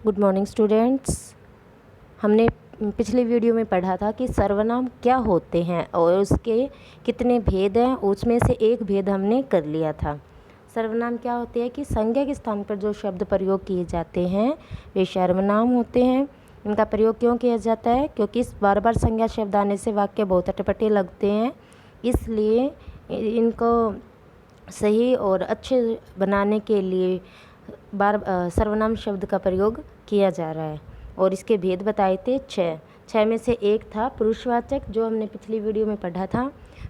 Good morning students. हमने पिछली video में पढ़ा था कि सर्वनाम क्या होते हैं और उसके कितने भेद हैं। उसमें से एक भेद हमने कर लिया था। सर्वनाम क्या होते हैं कि संज्ञा के स्थान पर जो शब्द प्रयोग किए जाते हैं वे सर्वनाम होते हैं। इनका प्रयोग क्यों किया जाता है? क्योंकि बार बार संज्ञा शब्द आने से वाक्य बहुत अटपटे लगते हैं, इसलिए इनको सही और अच्छे बनाने के लिए सर्वनाम शब्द का प्रयोग किया जा रहा है। और इसके भेद बताए थे छः में से एक था पुरुषवाचक, जो हमने पिछली वीडियो में पढ़ा था।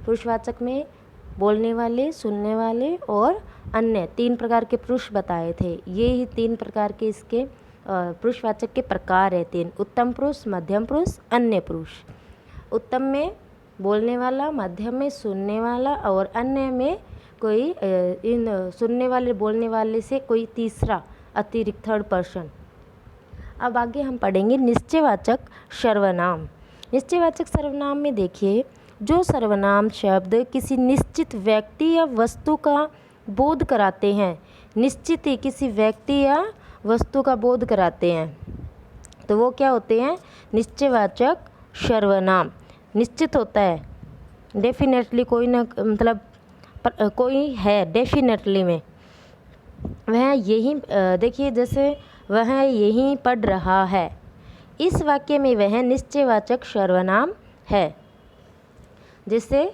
पुरुषवाचक में बोलने वाले, सुनने वाले और अन्य तीन प्रकार के पुरुष बताए थे। ये ही तीन प्रकार के इसके पुरुषवाचक के प्रकार है तीन: उत्तम पुरुष, मध्यम पुरुष, अन्य पुरुष। उत्तम में बोलने वाला, मध्यम में सुनने वाला और अन्य में कोई इन सुनने वाले बोलने वाले से कोई तीसरा अतिरिक्त थर्ड पर्सन। अब आगे हम पढ़ेंगे निश्चयवाचक सर्वनाम। निश्चयवाचक सर्वनाम में देखिए, जो सर्वनाम शब्द किसी निश्चित व्यक्ति या वस्तु का बोध कराते हैं, निश्चित ही किसी व्यक्ति या वस्तु का बोध कराते हैं, तो वो क्या होते हैं? निश्चयवाचक सर्वनाम। निश्चित होता है, डेफिनेटली कोई ना, मतलब कोई है डेफिनेटली में, वह यही देखिए, जैसे वह यहीं पढ़ रहा है, इस वाक्य में वह निश्चयवाचक सर्वनाम है। जैसे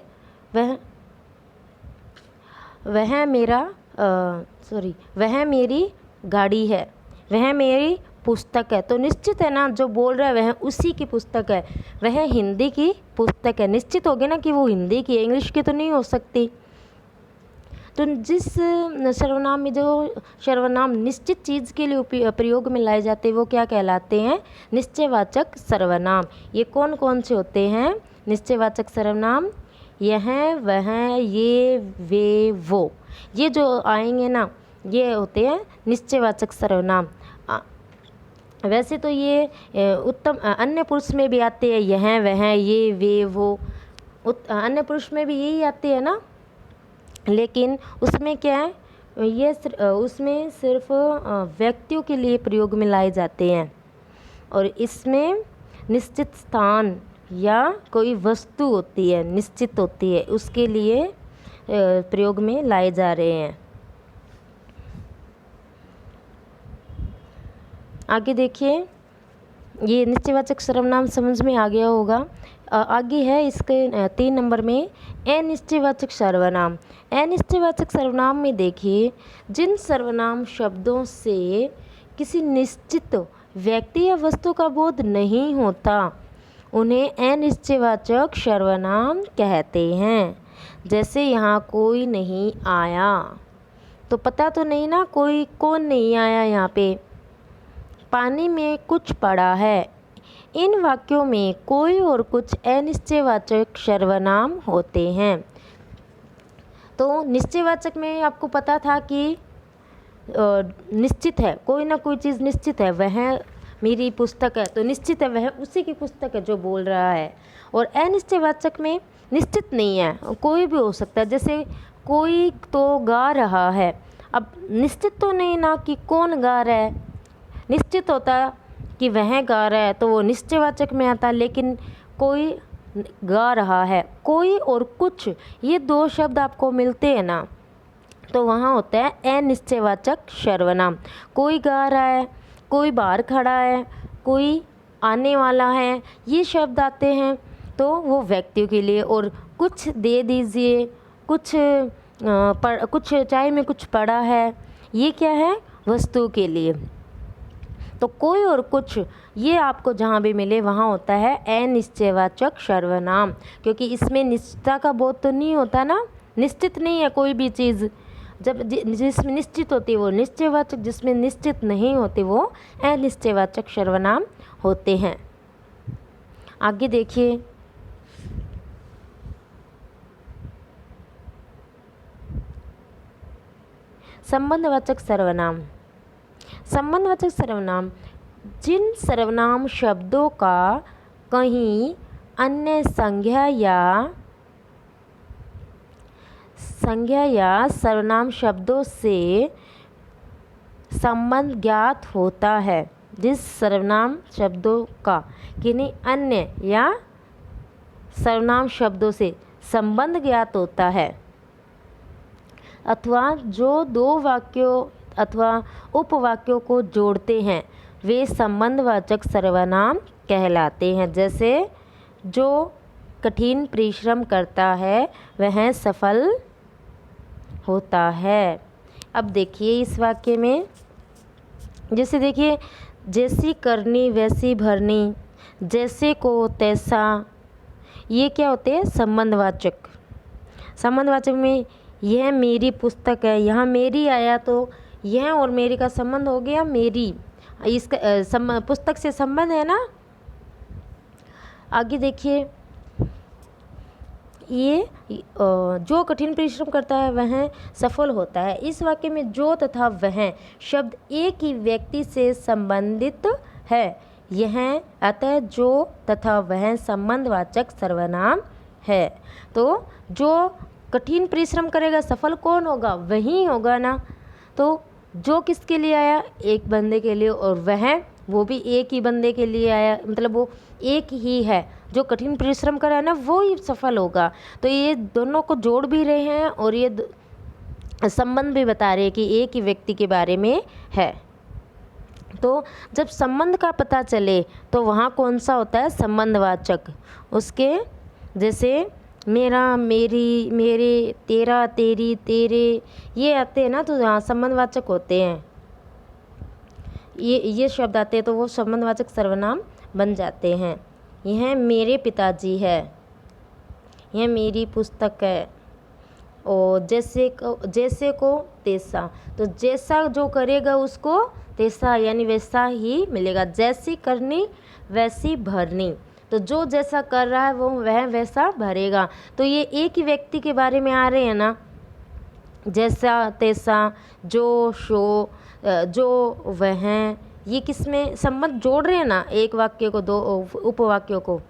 वह मेरी गाड़ी है, वह मेरी पुस्तक है। तो निश्चित है ना, जो बोल रहा है वह उसी की पुस्तक है, वह हिंदी की पुस्तक है। निश्चित हो गया ना कि वो हिंदी की है, इंग्लिश की तो नहीं हो सकती। तो जिस सर्वनाम में जो सर्वनाम निश्चित चीज़ के लिए प्रयोग में लाए जाते हैं वो क्या कहलाते हैं? निश्चयवाचक सर्वनाम। ये कौन कौन से होते हैं निश्चयवाचक सर्वनाम? यह, वह, ये, वे, वो, ये जो आएंगे ना, ये होते हैं निश्चयवाचक सर्वनाम। वैसे तो ये उत्तम अन्य पुरुष में भी आते हैं, यह, वह, ये, वे, वो। अन्य पुरुष में भी यही आते हैं ना, लेकिन उसमें क्या है, ये उसमें सिर्फ व्यक्तियों के लिए प्रयोग में लाए जाते हैं, और इसमें निश्चित स्थान या कोई वस्तु होती है, निश्चित होती है, उसके लिए प्रयोग में लाए जा रहे हैं। आगे देखिए, ये निश्चयवाचक सर्वनाम समझ में आ गया होगा। आगे है इसके 3 नंबर में अनिश्चयवाचक सर्वनाम। अनिश्चयवाचक सर्वनाम में देखिए, जिन सर्वनाम शब्दों से किसी निश्चित व्यक्ति या वस्तु का बोध नहीं होता, उन्हें अनिश्चयवाचक सर्वनाम कहते हैं। जैसे यहाँ कोई नहीं आया, तो पता तो नहीं ना कोई कौन नहीं आया। यहाँ पे पानी में कुछ पड़ा है। इन वाक्यों में कोई और कुछ अनिश्चयवाचक सर्वनाम होते हैं। तो निश्चयवाचक में आपको पता था कि निश्चित है, कोई ना कोई चीज़ निश्चित है, वह मेरी पुस्तक है, तो निश्चित है वह उसी की पुस्तक है जो बोल रहा है। और अनिश्चयवाचक में निश्चित नहीं है, कोई भी हो सकता है। जैसे कोई तो गा रहा है, अब निश्चित तो नहीं ना कि कौन गा रहा है। निश्चित होता कि वह गा रहा है तो वो निश्चयवाचक में आता, लेकिन कोई गा रहा है, कोई और कुछ, ये दो शब्द आपको मिलते हैं ना, तो वहाँ होता है अनिश्चयवाचक सर्वनाम। कोई गा रहा है, कोई बाहर खड़ा है, कोई आने वाला है, ये शब्द आते हैं तो वो व्यक्तियों के लिए। और कुछ दे दीजिए, कुछ चाय में कुछ पड़ा है, ये क्या है? वस्तु के लिए। तो कोई और कुछ, ये आपको जहाँ भी मिले वहाँ होता है अनिश्चयवाचक सर्वनाम, क्योंकि इसमें निश्चितता का बोध तो नहीं होता ना, निश्चित नहीं है कोई भी चीज़। जब जिसमें निश्चित होती है वो निश्चयवाचक, जिसमें निश्चित नहीं होती वो अनिश्चयवाचक सर्वनाम होते हैं। आगे देखिए, संबंधवाचक सर्वनाम। संबंधवाचक सर्वनाम जिन सर्वनाम शब्दों का कहीं अन्य संज्ञा या सर्वनाम शब्दों से संबंध ज्ञात होता है, जिस सर्वनाम शब्दों का किन्हीं अन्य या सर्वनाम शब्दों से संबंध ज्ञात होता है अथवा जो दो वाक्यों अथवा उपवाक्यों को जोड़ते हैं वे संबंधवाचक सर्वनाम कहलाते हैं। जैसे जो कठिन परिश्रम करता है वह सफल होता है। अब देखिए इस वाक्य में, जैसे देखिए, जैसी करनी वैसी भरनी, जैसे को तैसा, ये क्या होते हैं? संबंधवाचक। संबंधवाचक में यह मेरी पुस्तक है, यहाँ मेरी आया तो यह और मेरी का संबंध हो गया मेरी, इसका पुस्तक से संबंध है ना। आगे देखिए, ये जो कठिन परिश्रम करता है वह सफल होता है। इस वाक्य में जो तथा वह शब्द एक ही व्यक्ति से संबंधित है। यह अतः जो तथा वह संबंधवाचक सर्वनाम है। तो जो कठिन परिश्रम करेगा सफल कौन होगा? वही होगा ना। तो जो किसके लिए आया? एक बंदे के लिए, और वह वो भी एक ही बंदे के लिए आया, मतलब वो एक ही है। जो कठिन परिश्रम कर रहा है ना वो ही सफल होगा। तो ये दोनों को जोड़ भी रहे हैं और ये संबंध भी बता रहे हैं कि एक ही व्यक्ति के बारे में है। तो जब संबंध का पता चले तो वहाँ कौन सा होता है? संबंधवाचक। उसके जैसे मेरा, मेरी, मेरे, तेरा, तेरी, तेरे, ये आते हैं ना, तो यहाँ संबंधवाचक होते हैं। ये शब्द आते हैं तो वो संबंधवाचक सर्वनाम बन जाते हैं। यह मेरे पिताजी है, यह मेरी पुस्तक है। और जैसे को तैसा, तो जैसा जो करेगा उसको तैसा यानी वैसा ही मिलेगा। जैसी करनी वैसी भरनी, तो जो जैसा कर रहा है वो वह वैसा भरेगा। तो ये एक ही व्यक्ति के बारे में आ रहे हैं ना। जैसा, तैसा, जो, शो, जो, वह, ये किस में संबंध जोड़ रहे हैं ना, एक वाक्य को दो उपवाक्यों को,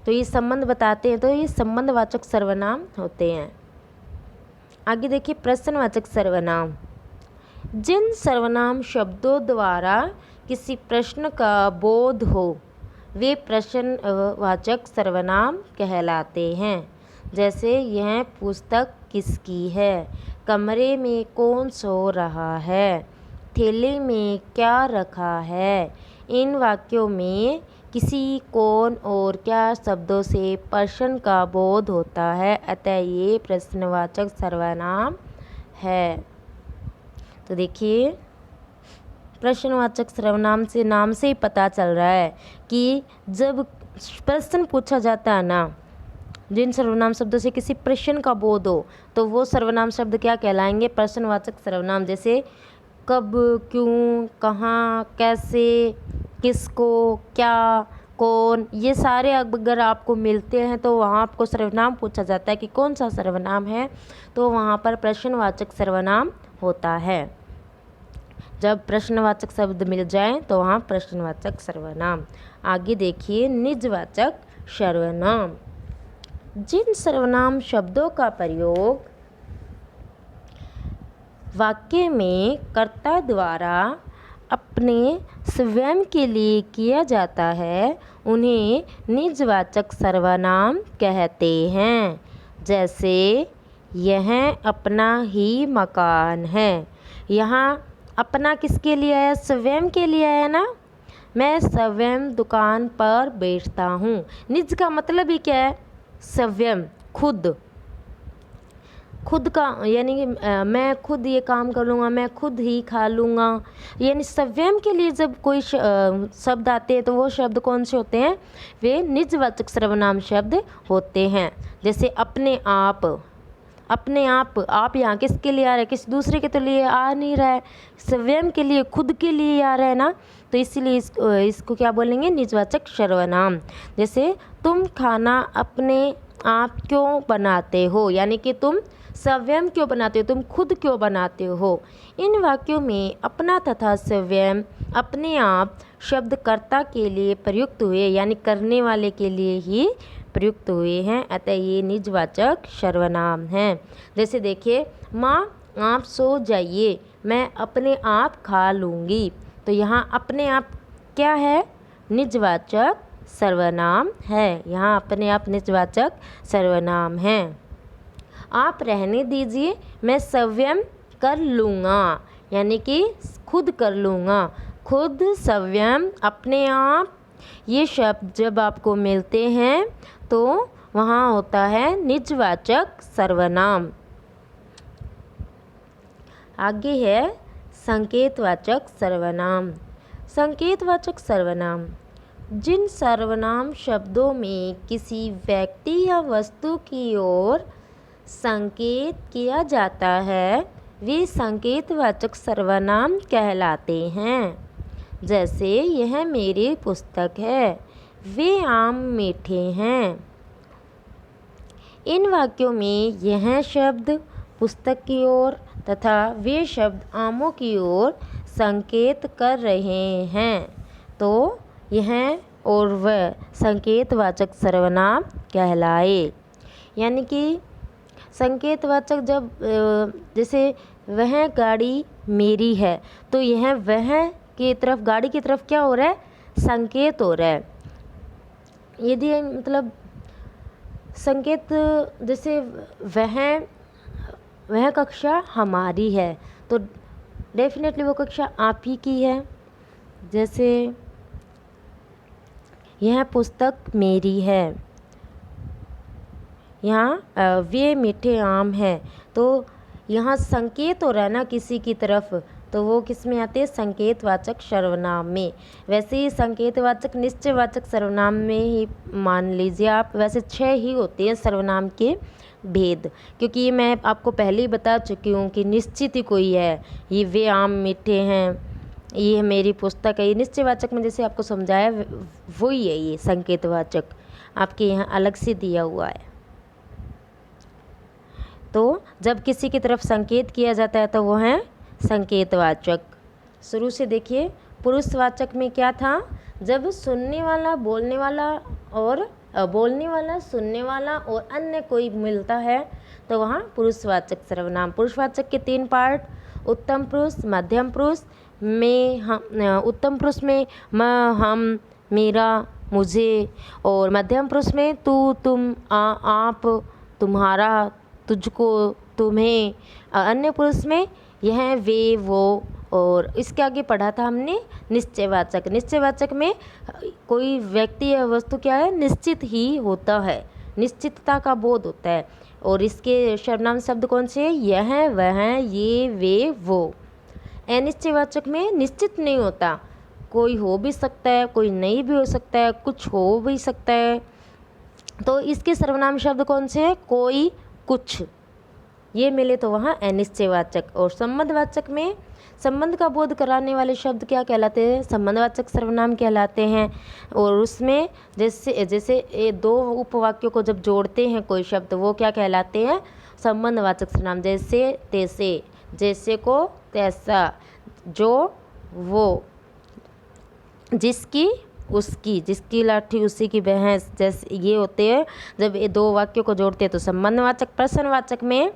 तो ये संबंध बताते हैं। तो ये संबंधवाचक सर्वनाम होते हैं। आगे देखिए प्रश्नवाचक सर्वनाम। जिन सर्वनाम शब्दों द्वारा किसी प्रश्न का बोध हो वे प्रश्नवाचक सर्वनाम कहलाते हैं। जैसे यह पुस्तक किसकी है, कमरे में कौन सो रहा है, थैले में क्या रखा है। इन वाक्यों में किसी, कौन और क्या शब्दों से प्रश्न का बोध होता है, अतः ये प्रश्नवाचक सर्वनाम है। तो देखिए प्रश्नवाचक सर्वनाम से नाम से ही पता चल रहा है कि जब प्रश्न पूछा जाता है ना, जिन सर्वनाम शब्दों से किसी प्रश्न का बोध हो तो वो सर्वनाम शब्द क्या कहलाएंगे? प्रश्नवाचक सर्वनाम। जैसे कब, क्यों, कहाँ, कैसे, किसको, क्या, कौन, ये सारे अगर आपको मिलते हैं तो वहाँ आपको सर्वनाम पूछा जाता है कि कौन सा सर्वनाम है, तो वहाँ पर प्रश्नवाचक सर्वनाम होता है। जब प्रश्नवाचक शब्द मिल जाए तो वहाँ प्रश्नवाचक सर्वनाम। आगे देखिए निजवाचक सर्वनाम। जिन सर्वनाम शब्दों का प्रयोग वाक्य में कर्ता द्वारा अपने स्वयं के लिए किया जाता है उन्हें निजवाचक सर्वनाम कहते हैं। जैसे यह अपना ही मकान है। यहाँ अपना किसके लिए आया? स्वयं के लिए आया ना। मैं स्वयं दुकान पर बेचता हूँ। निज का मतलब ही क्या है? स्वयं, खुद, खुद का, यानी कि मैं खुद ये काम कर लूँगा, मैं खुद ही खा लूँगा। यानी स्वयं के लिए जब कोई शब्द आते हैं तो वो शब्द कौन से होते हैं? वे निजवाचक सर्वनाम शब्द होते हैं। जैसे अपने आप, अपने आप यहाँ किसके लिए आ रहा है? किसी दूसरे के तो लिए आ नहीं रहा है, स्वयं के लिए, खुद के लिए आ रहा है ना। तो इसलिए इसको क्या बोलेंगे? निजवाचक सर्वनाम। जैसे तुम खाना अपने आप क्यों बनाते हो, यानी कि तुम स्वयं क्यों बनाते हो, तुम खुद क्यों बनाते हो। इन वाक्यों में अपना तथा स्वयं, अपने आप शब्द कर्ता के लिए प्रयुक्त हुए, यानी करने वाले के लिए ही प्रयुक्त हुए हैं, अतः ये निजवाचक सर्वनाम हैं। जैसे देखिए माँ आप सो जाइए, मैं अपने आप खा लूँगी। तो यहाँ अपने आप क्या है? निजवाचक सर्वनाम है। यहाँ अपने आप निजवाचक सर्वनाम है। आप रहने दीजिए, मैं स्वयं कर लूँगा, यानी कि खुद कर लूँगा। खुद, स्वयं, अपने आप, ये शब्द जब आपको मिलते हैं तो वहाँ होता है निजवाचक सर्वनाम। आगे है संकेतवाचक सर्वनाम। संकेतवाचक सर्वनाम जिन सर्वनाम शब्दों में किसी व्यक्ति या वस्तु की ओर संकेत किया जाता है वे संकेतवाचक सर्वनाम कहलाते हैं। जैसे यह मेरी पुस्तक है, वे आम मीठे हैं। इन वाक्यों में यह शब्द पुस्तक की ओर तथा वे शब्द आमों की ओर संकेत कर रहे हैं, तो यह और वह संकेतवाचक सर्वनाम कहलाए। यानी कि संकेतवाचक जब जैसे वह गाड़ी मेरी है, तो यह वह की तरफ, गाड़ी की तरफ क्या हो रहा है? संकेत हो रहा है। यदि मतलब संकेत जैसे वह कक्षा हमारी है, तो डेफिनेटली वो कक्षा आप ही की है। जैसे यह पुस्तक मेरी है, यहाँ वे मीठे आम है, तो यहाँ संकेत हो रहा है ना किसी की तरफ, तो वो किस में आते हैं? संकेतवाचक सर्वनाम में। वैसे ही संकेतवाचक निश्चयवाचक सर्वनाम में ही मान लीजिए आप, वैसे 6 ही होते हैं सर्वनाम के भेद, क्योंकि ये मैं आपको पहले ही बता चुकी हूँ कि निश्चित ही कोई है। ये वे आम मीठे हैं, ये मेरी पुस्तक है, ये निश्चयवाचक में जैसे आपको समझाया वही है। ये संकेतवाचक आपके यहाँ अलग से दिया हुआ है। तो जब किसी की तरफ संकेत किया जाता है तो वो है संकेतवाचक। शुरू से देखिए, पुरुषवाचक में क्या था? जब सुनने वाला बोलने वाला और बोलने वाला सुनने वाला और अन्य कोई मिलता है तो वहाँ पुरुषवाचक सर्वनाम। पुरुषवाचक के 3 पार्ट, उत्तम पुरुष, मध्यम पुरुष में हम, उत्तम पुरुष में मैं, हम, मेरा, मुझे, और मध्यम पुरुष में तू, तुम, आप, तुम्हारा, तुझको, तुम्हें। अन्य पुरुष में यह, वे, वो, और इसके आगे पढ़ा था हमने निश्चयवाचक। निश्चयवाचक में कोई व्यक्ति या वस्तु क्या है? निश्चित ही होता है, निश्चितता का बोध होता है। और इसके सर्वनाम शब्द कौन से हैं? यह, वह, ये, वे, वो। अनिश्चयवाचक में निश्चित नहीं होता, कोई हो भी सकता है, कोई नहीं भी हो सकता है, कुछ हो भी सकता है। तो इसके सर्वनाम शब्द कौन से हैं? कोई, कुछ, ये मिले तो वहाँ अनिश्चयवाचक। और संबंधवाचक में संबंध का बोध कराने वाले शब्द क्या कहलाते हैं? संबंधवाचक सर्वनाम कहलाते हैं। और उसमें जैसे ये 2 उपवाक्यों को जब जोड़ते हैं कोई शब्द, वो क्या कहलाते हैं? संबंधवाचक सर्वनाम। जैसे तैसे, जैसे को तैसा, जो वो, जिसकी उसकी, जिसकी लाठी उसी की भैंस, जैसे ये होते हैं। जब ये 2 वाक्यों को जोड़ते हैं तो संबंधवाचक। प्रश्नवाचक में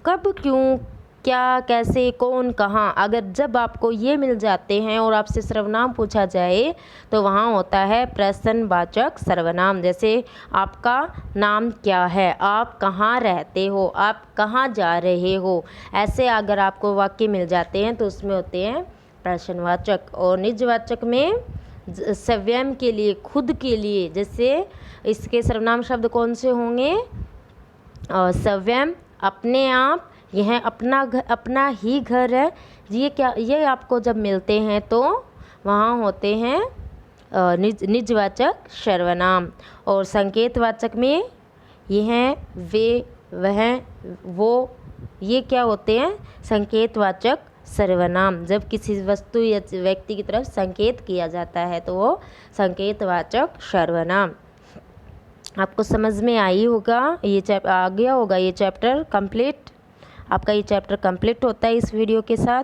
कब, क्यों, क्या, कैसे, कौन, कहाँ, अगर जब आपको ये मिल जाते हैं और आपसे सर्वनाम पूछा जाए तो वहाँ होता है प्रश्नवाचक सर्वनाम। जैसे आपका नाम क्या है, आप कहाँ रहते हो, आप कहाँ जा रहे हो, ऐसे अगर आपको वाक्य मिल जाते हैं तो उसमें होते हैं प्रश्नवाचक। और निजवाचक में स्वयं के लिए, खुद के लिए, जैसे इसके सर्वनाम शब्द कौन से होंगे? स्वयं, अपने आप, यह अपना घर, अपना ही घर है, ये आपको जब मिलते हैं तो वहाँ होते हैं निजवाचक सर्वनाम। और संकेतवाचक में यह, वे, वह, वो, ये क्या होते हैं? संकेतवाचक सर्वनाम। जब किसी वस्तु या व्यक्ति की तरफ संकेत किया जाता है तो वो संकेतवाचक सर्वनाम। आपको समझ में आई होगा, आ गया होगा ये चैप्टर कंप्लीट। आपका ये चैप्टर कंप्लीट होता है इस वीडियो के साथ।